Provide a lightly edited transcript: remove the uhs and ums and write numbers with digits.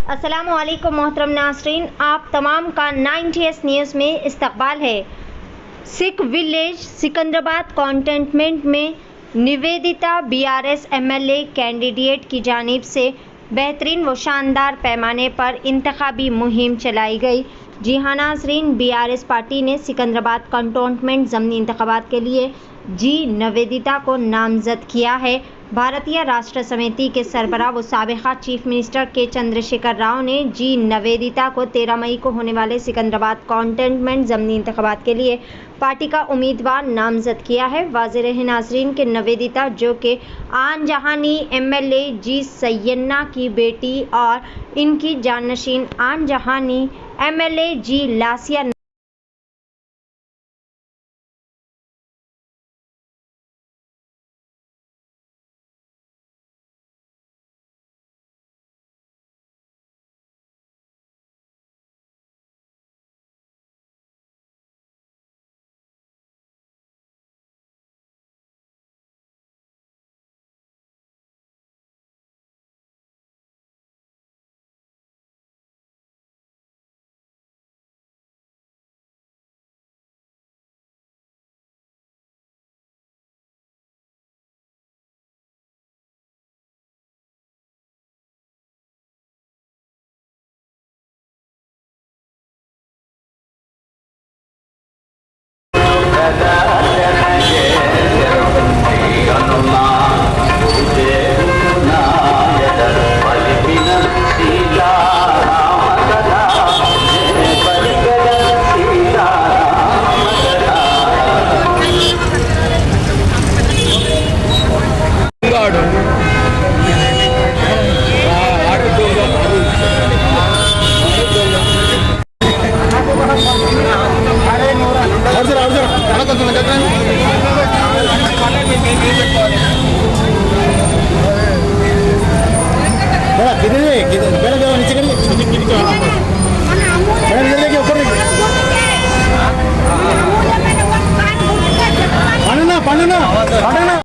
अस्सलामुअलैकुम मोहतरम नाज़रीन, आप तमाम का 90s न्यूज़ में इस्तकबाल है। सिख विलेज सिकंदराबाद कंटोनमेंट में निवेदिता बीआरएस एमएलए कैंडिडेट की जानिब से बेहतरीन व शानदार पैमाने पर इंतखाबी मुहिम चलाई गई। जी हाँ नाज़रीन, बीआरएस पार्टी ने सिकंदराबाद कंटोनमेंट ज़मीनी इंतखाबात के लिए जी निवेदिता को नामज़द किया है। भारतीय राष्ट्र समिति के सरबराह व साबिक़ा चीफ मिनिस्टर के चंद्रशेखर राव ने जी निवेदिता को 13 मई को होने वाले सिकंदराबाद कंटोनमेंट ज़मीनी इंतखाबात के लिए पार्टी का उम्मीदवार नामज़द किया है। वाज़ेह रहे नाज़रीन के निवेदिता, जो कि आन जहानी एमएलए जी सैयन्ना की बेटी और इनकी जानशीन आन जहानी एमएलए जी लासिया पढ़ना